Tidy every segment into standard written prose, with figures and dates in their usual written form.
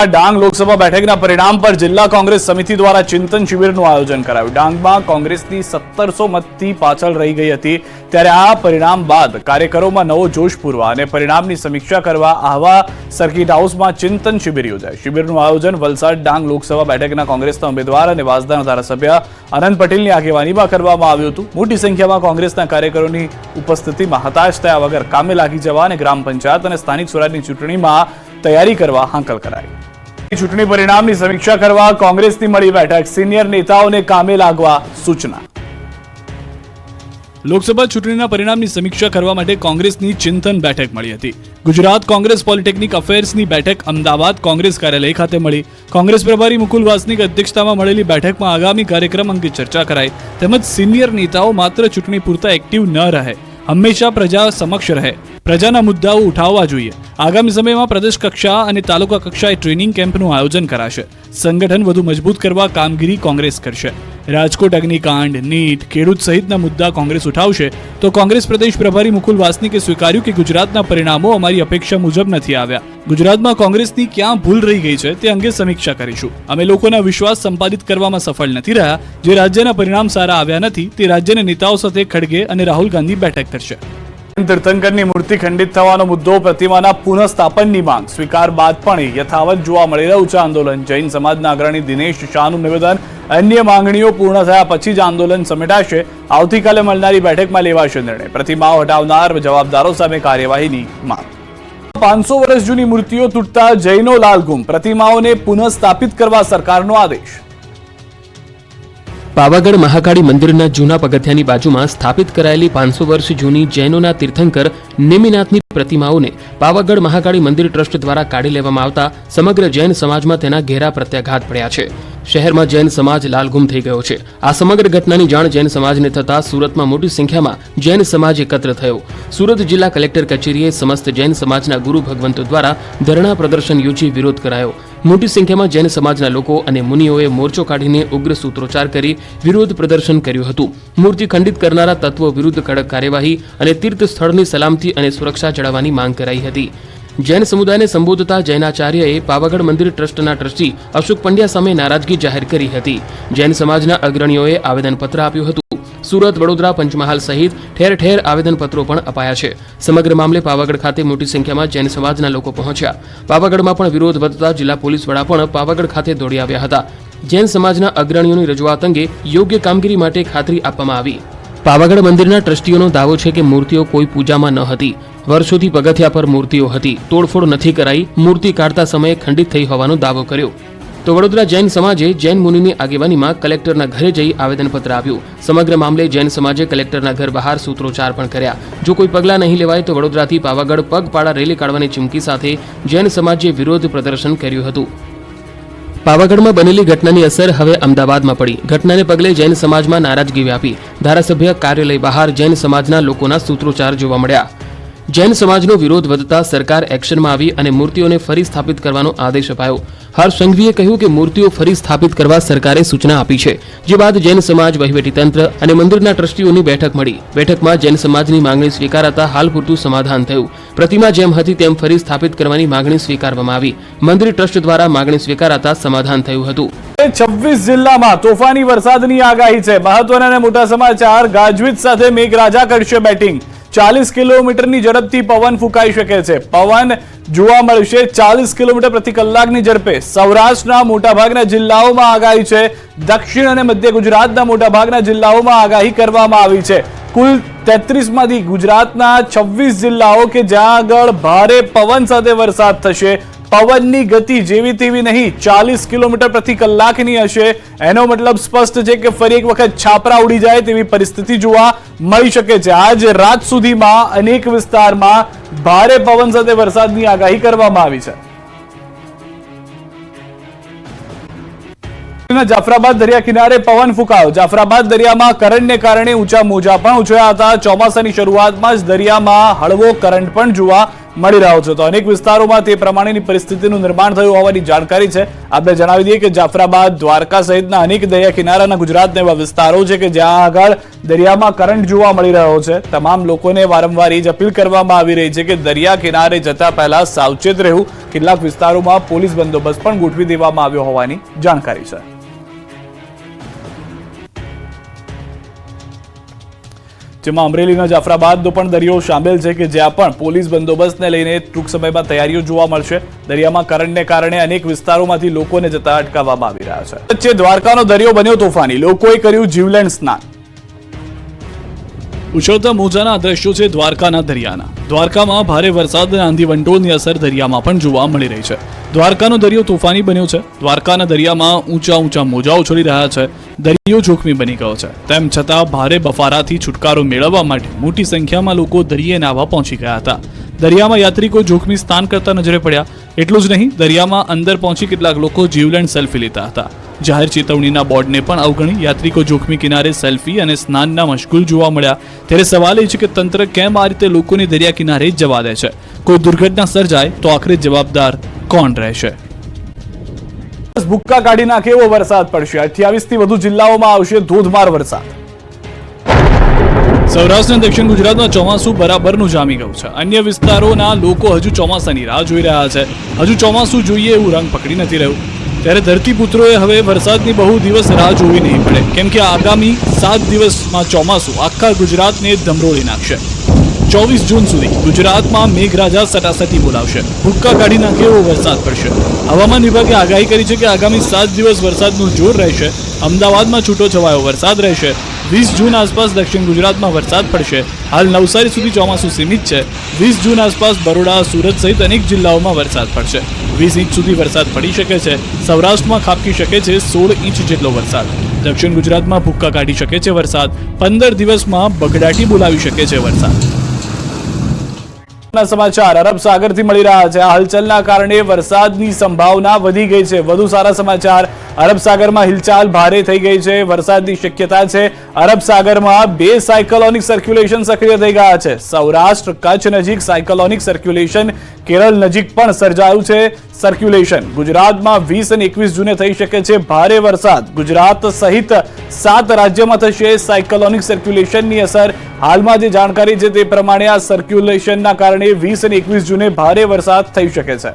ડાંગ લોકસભા બેઠકના પરિણામ પર જિલ્લા કોંગ્રેસ સમિતિ દ્વારા ચિંતન શિબિરનું આયોજન કરાયું. ડાંગમાં કોંગ્રેસની 1700 મતથી પાછળ રહી ગઈ હતી, ત્યારે આ પરિણામ બાદ કાર્યકરોમાં નવો જોશ પૂરવા અને પરિણામની સમીક્ષા કરવા આહવા સર્કિટ હાઉસમાં ચિંતન શિબિર યોજાઈ. શિબિરનું આયોજન વલસાડ ડાંગ લોકસભા બેઠકના કોંગ્રેસના ઉમેદવાર અને વાસદાના ધારાસભ્ય આનંદ પટેલની આગેવાનીમાં કરવામાં આવ્યું હતું. મોટી સંખ્યામાં કોંગ્રેસના કાર્યકરોની ઉપસ્થિતિમાં હતાશ થયા વગર કામે લાગી જવા અને ગ્રામ પંચાયત અને સ્થાનિક સ્વરાજની ચૂંટણીમાં તૈયારી કરવા હાંકલ કરાઈ. ચૂંટણી પરિણામની સમીક્ષા કરવા કોંગ્રેસની મળી બેઠક, સિનિયર નેતાઓને કામે લાગવા સૂચના. લોકસભા ચૂંટણીના પરિણામની સમીક્ષા કરવા માટે કોંગ્રેસની ચિંતન બેઠક મળી હતી. ગુજરાત કોંગ્રેસ પોલિટેકનિક અફેર્સની બેઠક અમદાવાદ કોંગ્રેસ કાર્યાલય ખાતે મળી. કોંગ્રેસ પ્રભારી મુકુલ વાસનિક અધ્યક્ષતામાં મળેલી બેઠકમાં આગામી કાર્યક્રમ અંગે ચર્ચા કરાઈ. તેમજ સિનિયર નેતાઓ માત્ર ચૂંટણી પૂરતા એક્ટિવ ન રહે, હંમેશા પ્રજા સમક્ષ રહે, પ્રજાના મુદ્દાઓ ઉઠાવવા જોઈએ. આગામી સમયમાં પ્રદેશ કક્ષા અને તાલુકા કક્ષાએ ટ્રેનિંગ કેમ્પનું આયોજન કરાશે. સંગઠન વધુ મજબૂત કરવા કામગીરી કોંગ્રેસ કરશે. રાજકોટ અગ્નિકાંડ, નીટ, ખેડૂત સહિતના મુદ્દા કોંગ્રેસ ઉઠાવશે તો કોંગ્રેસ પ્રદેશ પ્રભારી મુકુલ વાસનિકે સ્વીકાર્યું કે ગુજરાતના પરિણામો અમારી અપેક્ષા મુજબ નથી આવ્યા. ગુજરાતમાં કોંગ્રેસની ક્યાં ભૂલ રહી ગઈ છે તે અંગે સમીક્ષા કરીશું. અમે લોકોના વિશ્વાસ સંપાદિત કરવામાં સફળ નથી રહ્યા. જે રાજ્યના પરિણામ સારા આવ્યા નથી તે રાજ્યના નેતાઓ સાથે ખડગે અને રાહુલ ગાંધી બેઠક કરશે. તીર્થંકરની મૂર્તિ ખંડિત થવાનો મુદ્દો, પ્રતિમાના પુનઃસ્થાપનની માંગ સ્વીકાર બાદ પણ યથાવત જોવા મળી રહ્યું છે આંદોલન. જૈન સમાજના અગ્રણી દિનેશ શાહનું નિવેદન, અન્ય માંગણીઓ પૂર્ણ થયા પછી જ આંદોલન સમેટાશે. આવતીકાલે મળનારી બેઠકમાં લેવાશે નિર્ણય. પ્રતિમાઓ હટાવનાર જવાબદારો સામે કાર્યવાહીની માંગ. 500 વર્ષ જૂની મૂર્તિઓ તૂટતા જૈનો લાલઘુમ, પ્રતિમાઓને પુનઃસ્થાપિત કરવા સરકારનો આદેશ. પાવાગઢ મહાકાળી મંદિરના જૂના પગથિયાની બાજુમાં સ્થાપિત કરાયેલી 500 વર્ષ જૂની જૈનોના તીર્થંકર નેમિનાથની પ્રતિમાઓને પાવાગઢ મહાકાળી મંદિર ટ્રસ્ટ દ્વારા કાઢી લેવામાં આવતા સમગ્ર જૈન સમાજમાં તેના ઘેરા પ્રત્યાઘાત પડ્યા છે. શહેરમાં જૈન સમાજ લાલઘુમ થઈ ગયો છે. આ સમગ્ર ઘટનાની જાણ જૈન સમાજને થતા સુરતમાં મોટી સંખ્યામાં જૈન સમાજ એકત્ર થયો. સુરત જિલ્લા કલેક્ટર કચેરીએ સમસ્ત જૈન સમાજના ગુરુ ભગવંતો દ્વારા ધરણા પ્રદર્શન યોજી વિરોધ કરાયો. મોટી સંખ્યામાં જૈન સમાજના લોકો અને મુનિઓએ મોરચો કાઢીને ઉગ્ર સૂત્રોચ્ચાર કરી વિરોધ પ્રદર્શન કર્યું હતું. મૂર્તિ ખંડિત કરનારા તત્વો વિરુદ્ધ કડક કાર્યવાહી અને તીર્થ સ્થળની સલામતી અને સુરક્ષા જાળવવાની માંગ કરાઈ હતી. જૈન સમુદાયને સંબોધતા જૈનાચાર્યએ પાવાગઢ મંદિર ટ્રસ્ટના ટ્રસ્ટી અશોક પંડ્યા સામે નારાજગી જાહેર કરી હતી. જૈન સમાજના અગ્રણીઓએ આવેદનપત્ર આપ્યું હતું. સુરત, વડોદરા, પંચમહાલ સહિત ઠેર ઠેર આવેદનપત્રો પણ અપાયા છે. સમગ્ર મામલે પાવાગઢ ખાતે મોટી સંખ્યામાં જૈન સમાજના લોકો પહોંચ્યા. પાવાગઢમાં પણ વિરોધ વધતા જિલ્લા પોલીસ વડા પણ પાવાગઢ ખાતે દોડી આવ્યા હતા. જૈન સમાજના અગ્રણીઓની રજૂઆત અંગે યોગ્ય કામગીરી માટે ખાતરી આપવામાં આવી. પાવાગઢ મંદિરના ટ્રસ્ટીઓનો દાવો છે કે મૂર્તિઓ કોઈ પૂજામાં ન હતી. વર્ષોથી પગથિયા પર મૂર્તિઓ હતી, તોડફોડ નથી કરાઈ. મૂર્તિ કાઢતા સમયે ખંડિત થઈ હોવાનો દાવો કર્યો. તો વડોદરા જૈન સમાજે જૈન મુનિની આગેવાનીમાં કલેક્ટરના ઘરે જઈ આવેદનપત્ર આપ્યું. સમગ્ર મામલે જૈન સમાજે કલેક્ટરના ઘર બહાર સૂત્રોચ્ચાર પણ કર્યા. જો કોઈ પગલાં નહીં લેવાય તો વડોદરાથી પાવાગઢ પગપાળા રેલી કાઢવાની ચીમકી સાથે જૈન સમાજે વિરોધ પ્રદર્શન કર્યું હતું. પાવાગઢમાં બનેલી ઘટનાની અસર હવે અમદાવાદમાં પડી. ઘટનાને પગલે જૈન સમાજમાં નારાજગી વ્યાપી. ધારાસભ્ય કાર્યાલય બહાર જૈન સમાજના લોકોના સૂત્રોચ્ચાર જોવા મળ્યા. જૈન સમાજનો વિરોધ વધતા સરકાર એક્શનમાં આવી અને મૂર્તિઓને ફરી સ્થાપિત કરવાનો આદેશ અપાયો. હર્ષ સંઘવીએ કહ્યું કે મૂર્તિઓ ફરી સ્થાપિત કરવા સરકારે સૂચના આપી છે. જે બાદ જૈન સમાજ, વહીવટીતંત્ર અને મંદિરના ટ્રસ્ટીઓની બેઠક મળી. બેઠકમાં જૈન સમાજની માંગણી સ્વીકારાતા હાલ પૂરતું સમાધાન થયું. પ્રતિમા જેમ હતી તેમ ફરી સ્થાપિત કરવાની માંગણી સ્વીકારવામાં આવી. મંદિર ટ્રસ્ટ દ્વારા માંગણી સ્વીકારાતા સમાધાન થયું હતું. 26 જિલ્લામાં તોફાની વરસાદની આગાહી છે. મહત્વના અને મોટા સમાચાર. ગાજવીજ સાથે મેઘરાજા કરશે બેટિંગ. 40 કિલોમીટરની ઝડપથી પવન ફૂંકાઈ શકે છે. પવન જોવા મળશે 40 કિલોમીટર પ્રતિ કલાકની ઝડપે. સૌરાષ્ટ્રના મોટાભાગના જિલ્લાઓમાં આગાહી છે. દક્ષિણ અને મધ્ય ગુજરાતના મોટાભાગના જિલ્લાઓમાં આગાહી કરવામાં આવી છે. કુલ 33 માંથી ગુજરાતના 26 જિલ્લાઓ કે જ્યાં આગળ ભારે પવન સાથે વરસાદ થશે. પવનની ગતિ જેવી તેવી નહીં, 40 કિલોમીટર પ્રતિ કલાકની હશે. એનો મતલબ સ્પષ્ટ છે કે ફરી એક વખત છાપરા ઉડી જાય તેવી પરિસ્થિતિ જોવા મળી શકે છે. આજ રાત સુધીમાં અનેક વિસ્તારમાં ભારે પવન સાથે વરસાદની આગાહી કરવામાં આવી છે. જાફરાબાદ દરિયા કિનારે પવન ફૂંકાયો. જાફરાબાદ દરિયામાં કરંટને કારણે ઊંચા મોજા પણ ઉછળ્યા હતા. ચોમાસાની શરૂઆતમાં જ દરિયામાં હળવો કરંટ પણ જોવા મળી રહ્યો છે. તો અનેક વિસ્તારોમાં તે પ્રમાણેની પરિસ્થિતિનું નિર્માણ થયું હોવાની જાણકારી છે. આપણે જણાવી દઈએ કે જાફરાબાદ, દ્વારકા સહિતના અનેક દરિયા કિનારાના ગુજરાતના એવા વિસ્તારો છે કે જ્યાં આગળ દરિયામાં કરંટ જોવા મળી રહ્યો છે. તમામ લોકોને વારંવાર એ જ અપીલ કરવામાં આવી રહી છે કે દરિયા કિનારે જતા પહેલા સાવચેત રહેવું. કેટલાક વિસ્તારોમાં પોલીસ બંદોબસ્ત પણ ગોઠવી દેવામાં આવ્યો હોવાની જાણકારી છે. જેમાં અમરેલીના જાફરાબાદનો પણ દરિયો સામેલ છે કે જ્યાં પણ પોલીસ બંદોબસ્તને લઈને ટૂંક સમયમાં તૈયારીઓ જોવા મળશે. દરિયામાં કરંટને કારણે અનેક વિસ્તારોમાંથી લોકોને જતા અટકાવવામાં આવી રહ્યા છે. વચ્ચે દ્વારકાનો દરિયો બન્યો તોફાની, લોકોએ કર્યું જીવલેણ સ્નાન. ઉછળતા મોજાના દ્રશ્યો છે દ્વારકાના દરિયાના. દ્વારકામાં ભારે વરસાદ અને આંધી વંટોળની અસર દરિયામાં પણ જોવા મળી રહી છે. દ્વારકાનો દરિયો તોફાની બન્યો છે. દ્વારકાના દરિયામાં ઊંચા મોજા ઉછળી રહ્યા છે. દરિયો જોખમી બની ગયો છે. તેમ છતાં ભારે બફારાથી છુટકારો મેળવવા માટે મોટી સંખ્યામાં લોકો દરિયે નાહવા પહોંચી ગયા હતા. દરિયામાં યાત્રિકો જોખમી સ્નાન કરતા નજરે પડ્યા. એટલું જ નહીં, દરિયામાં અંદર પહોંચી કેટલાક લોકો જીવલેણ સેલ્ફી લેતા હતા. જાહેર ચેતવણીના બોર્ડને પણ અવગણી યાત્રિકો જોખમી કિનારે સેલ્ફી અને સ્નાનના મશગુલ જોવા મળ્યા. ત્યારે સવાલ એ છે કે તંત્ર કેમ આ રીતે લોકોને દરિયા કિનારે જ જવા દે છે? કોઈ દુર્ઘટના સર્જાય તો આખરે જવાબદાર કોણ રહેશે? ભૂક્કા કાઢી નાખે એવો વરસાદ પડશે. 28 થી વધુ જિલ્લાઓમાં આવશે ધોધમાર વરસાદ. સૌરાષ્ટ્ર અને દક્ષિણ ગુજરાતમાં ચોમાસું બરાબરનું જામી ગયું છે. અન્ય વિસ્તારોના લોકો હજુ ચોમાસાની રાહ જોઈ રહ્યા છે. હજુ ચોમાસું જોઈએ એવું રંગ પકડી નથી રહ્યું. ત્યારે ધરતીપુત્રોએ હવે વરસાદની બહુ દિવસ રાહ જોવી નહીં પડે, કેમ કે આગામી 7 દિવસમાં ચોમાસું આખા ગુજરાતને ધમરોળી નાખશે. 24 જૂન સુધી ગુજરાતમાં મેઘરાજા સટાસટી બોલાવશે. ભૂક્કા કાઢી નાખે એવો વરસાદ પડશે. હવામાન વિભાગે આગાહી કરી છે કે આગામી 7 દિવસ વરસાદનું જોર રહેશે. અમદાવાદમાં છૂટો છવાયો વરસાદ રહેશે. 20 જૂન આસપાસ દક્ષિણ ગુજરાતમાં વરસાદ પડશે. હાલ નવસારી સુધી ચોમાસું સીમિત છે. 20 જૂન આસપાસ બરોડા, સુરત સહિત અનેક જિલ્લાઓમાં વરસાદ પડશે. 20 ઇંચ સુધી વરસાદ પડી શકે છે. સૌરાષ્ટ્રમાં ખાબકી શકે છે 16 ઇંચ જેટલો વરસાદ. દક્ષિણ ગુજરાતમાં ભૂક્કા કાઢી શકે છે વરસાદ. 15 દિવસમાં બગડાટી બોલાવી શકે છે વરસાદ. સમાચાર અરબ સાગરથી મળી રહ્યા છે. હલચલના કારણે વરસાદની સંભાવના વધી ગઈ છે. વધુ સારા સમાચાર, અરબ સાગરમાં હિલચાલ ભારે થઈ ગઈ છે. વરસાદની શક્યતા છે. અરબ સાગરમાં 2 સાયક્લોનિક સર્ક્યુલેશન સક્રિય થઈ ગયા છે. સૌરાષ્ટ્ર કચ્છ નજીક સાયક્લોનિક સર્ક્યુલેશન, કેરળ નજીક પણ સર્જાયું છે સર્ક્યુલેશન. ગુજરાતમાં 20 અને 21 જૂને થઈ શકે છે ભારે વરસાદ. ગુજરાત સહિત 7 રાજ્યોમાં થશે સાયક્લોનિક સર્ક્યુલેશનની અસર. હાલમાં જે જાણકારી છે તે પ્રમાણે આ સર્ક્યુલેશનના કારણે 20 અને 21 જૂને ભારે વરસાદ થઈ શકે છે.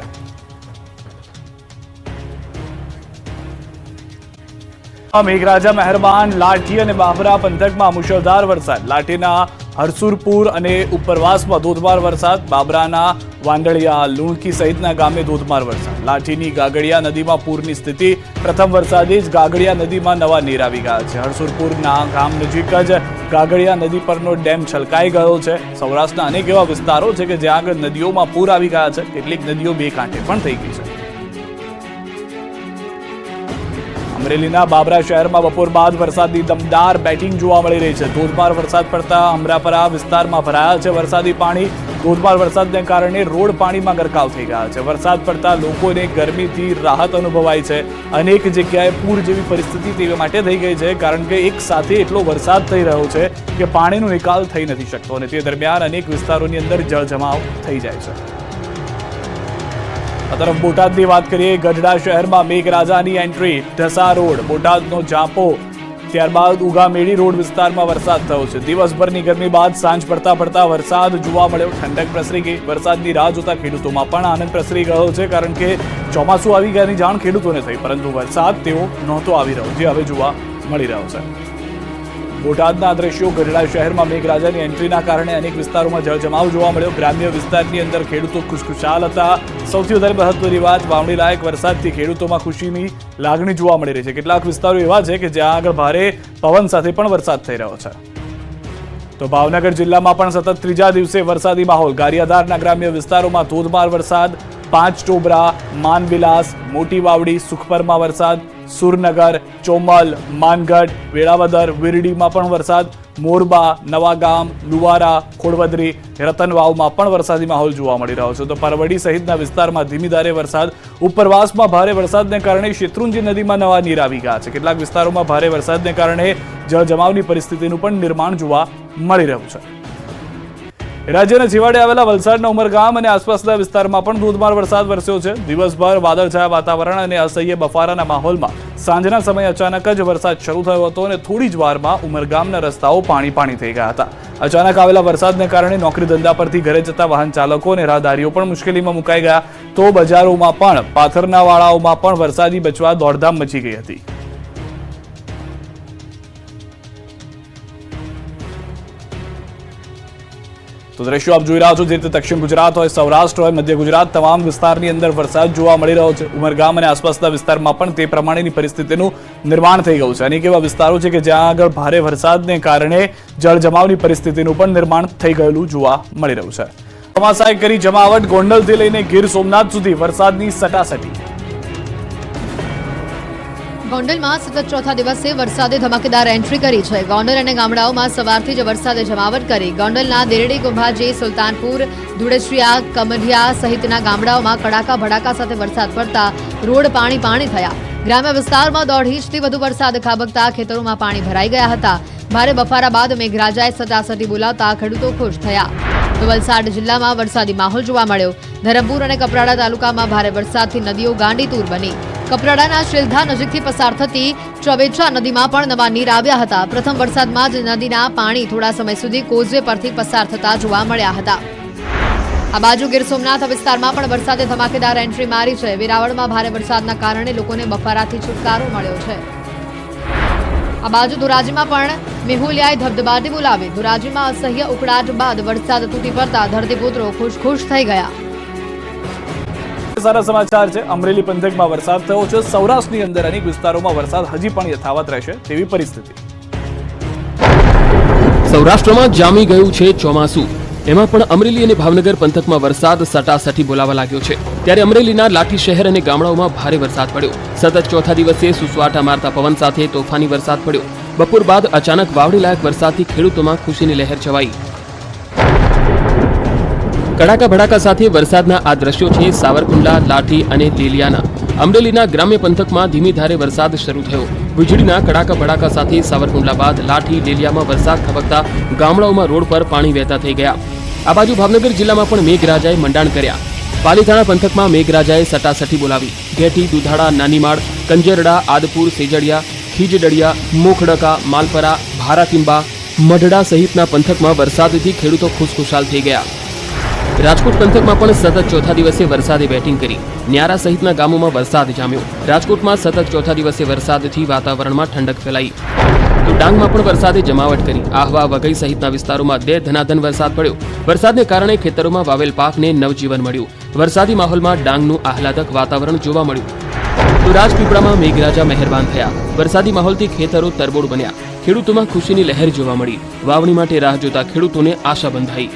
મેઘરાજા મહેરબાન, લાઠી અને બાબરા પંથકમાં મુશળધાર વરસાદ. લાઠીના હરસુરપુર અને ઉપરવાસમાં ધોધમાર વરસાદ. બાબરાના વાંદળિયા, લુણકી સહિતના ગામે ધોધમાર વરસાદ. લાઠીની ગાગડિયા નદીમાં પૂરની સ્થિતિ. પ્રથમ વરસાદે જ ગાગડિયા નદીમાં નવા નીર આવી ગયા છે. હરસુરપુરના ગામ નજીક જ ગાગડિયા નદી પરનો ડેમ છલકાઈ ગયો છે. સૌરાષ્ટ્રના અનેક એવા વિસ્તારો છે કે જ્યાં આગળ નદીઓમાં પૂર આવી ગયા છે. કેટલીક નદીઓ બે કાંઠે પણ થઈ ગઈ છે. અમરેલીના બાબરા શહેરમાં બપોર બાદ વરસાદની દમદાર બેટિંગ જોવા મળી રહી છે. ધોધમાર વરસાદ પડતા અમરાપરા વિસ્તારમાં ભરાયા છે વરસાદી પાણી. ધોધમાર વરસાદને કારણે રોડ પાણીમાં ગરકાવ થઈ ગયા છે. વરસાદ પડતા લોકોને ગરમીથી રાહત અનુભવાય છે. અનેક જગ્યાએ પૂર જેવી પરિસ્થિતિ તેવા માટે થઈ ગઈ છે, કારણ કે એક સાથે એટલો વરસાદ થઈ રહ્યો છે કે પાણીનો નિકાલ થઈ નથી શકતો અને તે દરમિયાન અનેક વિસ્તારોની અંદર જળજમાવ થઈ જાય છે. આ તરફ બોટાદની વાત કરીએ. ગઢડા શહેરમાં મેઘરાજાની એન્ટ્રી. ઢસા રોડ, બોટાદનો જાપો, ત્યારબાદ ઉગામેડી રોડ વિસ્તારમાં વરસાદ થયો છે. દિવસભરની ગરમી બાદ સાંજ પડતા વરસાદ જોવા મળ્યો. ઠંડક પ્રસરી ગઈ. વરસાદની રાહ જોતા ખેડૂતોમાં પણ આનંદ પ્રસરી ગયો છે, કારણ કે ચોમાસું આવી ગયાની જાણ ખેડૂતોને થઈ, પરંતુ વરસાદ તેઓ નહોતો આવી રહ્યો, જે હવે જોવા મળી રહ્યો છે. બોટાદના દ્રશ્યો. ગઢડા શહેરમાં મેઘરાજાની એન્ટ્રીના કારણે અનેક વિસ્તારોમાં જળજમાવ જોવા મળ્યો. ગ્રામ્ય વિસ્તારની અંદર ખેડૂતો ખુશખુશાલ હતા. સૌથી વધારે મહત્વની વાત, વાવણી લાયક વરસાદથી ખેડૂતોમાં ખુશીની લાગણી જોવા મળી રહી છે. કેટલાક વિસ્તારો એવા છે કે જ્યાં આગળ ભારે પવન સાથે પણ વરસાદ થઈ રહ્યો છે. તો ભાવનગર જિલ્લામાં પણ સતત ત્રીજા દિવસે વરસાદી માહોલ. ગારિયાધારના ગ્રામ્ય વિસ્તારોમાં ધોધમાર વરસાદ. 5 ટોબરા, માનવિલાસ, મોટી વાવડી, સુખપરમાં વરસાદ. સુરનગર, ચોમલ, માનગઢ, વેળાવદર, વિરડીમાં પણ વરસાદ. મોરબા, નવાગામ, લુવારા, ખોડવદરી, રતનવાવમાં પણ વરસાદી માહોલ જોવા મળી રહ્યો છે. તો પરવડી સહિતના વિસ્તારમાં ધીમી ધારે વરસાદ. ઉપરવાસમાં ભારે વરસાદને કારણે શેત્રુંજી નદીમાં નવા નીર આવી ગયા છે. કેટલાક વિસ્તારોમાં ભારે વરસાદને કારણે જળજમાવની પરિસ્થિતિનું પણ નિર્માણ જોવા મળી રહ્યું છે. રાજ્યના છેવાડે આવેલા વલસાડના ઉમરગામ અને આસપાસના વિસ્તારમાં પણ ધોધમાર વરસાદ વરસ્યો છે. દિવસભર વાદળછાયા વાતાવરણ અને અસહ્ય બફારાના માહોલમાં સાંજના સમયે અચાનક જ વરસાદ શરૂ થયો હતો અને થોડી જ વારમાં ઉમરગામના રસ્તાઓ પાણી થઈ ગયા હતા. અચાનક આવેલા વરસાદને કારણે નોકરી ધંધા પરથી ઘરે જતા વાહન ચાલકો અને રાહદારીઓ પણ મુશ્કેલીમાં મુકાઈ ગયા. તો બજારોમાં પણ પાથરના વાળાઓમાં પણ વરસાદી બચવા દોડધામ મચી ગઈ હતી. તો દ્રશ્યો આપ જોઈ રહ્યા છો, જે રીતે દક્ષિણ ગુજરાત હોય, સૌરાષ્ટ્ર હોય, મધ્ય ગુજરાત, તમામ વિસ્તારની અંદર વરસાદ જોવા મળી રહ્યો છે. ઉમરગામ અને આસપાસના વિસ્તારમાં પણ તે પ્રમાણેની પરિસ્થિતિનું નિર્માણ થઈ ગયું છે. અનેક એવા વિસ્તારો છે કે જ્યાં આગળ ભારે વરસાદને કારણે જળજમાવની પરિસ્થિતિનું પણ નિર્માણ થઈ ગયેલું જોવા મળી રહ્યું છે. ચોમાસાએ કરી જમાવટ. ગોંડલથી લઈને ગીર સોમનાથ સુધી વરસાદની સટાસટી. ગોંડલમાં સતત ચોથા દિવસે વરસાદે ધમાકેદાર એન્ટ્રી કરી છે. ગોંડલ અને ગામડાઓમાં સવારથી જ વરસાદે જમાવટ કરી. ગોંડલના દેરડી, કુંભાજી, સુલતાનપુર, ધુળેશ્રિયા, કમઢિયા સહિતના ગામડાઓમાં કડાકા ભડાકા સાથે વરસાદ પડતા રોડ પાણી થયા. ગ્રામ્ય વિસ્તારમાં 1.5 ઇંચથી વધુ વરસાદ ખાબકતા ખેતરોમાં પાણી ભરાઈ ગયા હતા. ભારે બફારા બાદ મેઘરાજાએ સટાસટી બોલાવતા ખેડૂતો ખુશ થયા. તો વલસાડ જિલ્લામાં વરસાદી માહોલ જોવા મળ્યો. ધરમપુર અને કપરાડા તાલુકામાં ભારે વરસાદથી નદીઓ ગાંડીતુર બની. કપરાડાના શિલધા નજીકથી પસાર થતી ચવેચા નદીમાં પણ નવા નીર આવ્યા હતા. પ્રથમ વરસાદમાં જ નદીના પાણી થોડા સમય સુધી કોઝવે પરથી પસાર થતા જોવા મળ્યા હતા. આ બાજુ ગીર સોમનાથ વિસ્તારમાં પણ વરસાદે ધમાકેદાર એન્ટ્રી મારી છે. વેરાવળમાં ભારે વરસાદના કારણે લોકોને બફારાથી છુટકારો મળ્યો છે. આ બાજુ ધોરાજીમાં પણ મેહુલિયાએ ધબધબાટી બોલાવી. ધોરાજીમાં અસહ્ય ઉકળાટ બાદ વરસાદ તૂટી પડતા ધરતીપુત્રો ખુશ થઈ ગયા. સારા સમાચાર છે. અમરેલી પંથકમાં વરસાદ થયો છે. સૌરાષ્ટ્રની અંદર અનેક વિસ્તારોમાં વરસાદ હજી પણ યથાવત રહેશે તેવી પરિસ્થિતિ. સૌરાષ્ટ્રમાં જામી ગયું છે ચોમાસું. એમાં પણ અમરેલી અને ભાવનગર પંથકમાં વરસાદ સટાસટી બોલાવા લાગ્યો છે. ત્યારે અમરેલીના લાઠી શહેર અને ગામડાઓમાં ભારે વરસાદ પડ્યો. સતત ચોથા દિવસે સુસવાટા મારતા પવન સાથે તોફાની વરસાદ પડ્યો. બપોર બાદ અચાનક વાવણી લાયક વરસાદથી ખેડૂતોમાં ખુશીની લહેર છવાઈ. કડાકા ભડાકા સાથે વરસાદના આ દ્રશ્યો છે સાવરકુંડલા, લાઠી અને લીલિયાના. અમરેલીના ગ્રામ્ય પંથકમાં ધીમી ધારે વરસાદ શરૂ થયો. વીજળીના કડાકા ભડાકા સાથે સાવરકુંડલા બાદ લાઠી, લીલિયામાં વરસાદ ખાબકતા ગામડાઓમાં રોડ પર પાણી વહેતા થઈ ગયા. આ બાજુ ભાવનગર જિલ્લામાં પણ મેઘરાજાએ મંડાણ કર્યા. પાલીતાણા પંથકમાં મેઘરાજાએ સટાસટી બોલાવી. ઘેટી, દુધાળા, નાનીમાળ, કંજરડા, આદપુર, સેજડિયા, ખીજડડિયા, મોખડકા, માલપરા, ભારાકિંબા, મઢડા સહિતના પંથકમાં વરસાદથી ખેડૂતો ખુશખુશાલ થઈ ગયા. રાજકોટ પંથકમાં પણ સતત ચોથા દિવસે વરસાદે બેટિંગ કરી. ન્યારા સહિતના ગામોમાં વરસાદ જામ્યો. રાજકોટમાં સતત ચોથા દિવસે વરસાદથી વાતાવરણમાં ઠંડક ફેલાઈ. તો ડાંગમાં પણ વરસાદે જમાવટ કરી. આહવા, વઘઈ સહિતના વિસ્તારોમાં ધનાધન વરસાદ પડ્યો. વરસાદને કારણે ખેતરોમાં વાવેલ પાકને નવજીવન મળ્યું. વરસાદી માહોલમાં ડાંગનું આહલાદક વાતાવરણ જોવા મળ્યું. તો રાજપીપળામાં મેઘરાજા મહેરબાન થયા. વરસાદી માહોલથી ખેતરો તરબોળ બન્યા. ખેડૂતોમાં ખુશીની લહેર જોવા મળી. વાવણી માટે રાહ જોતા ખેડૂતોને આશા બંધાઈ.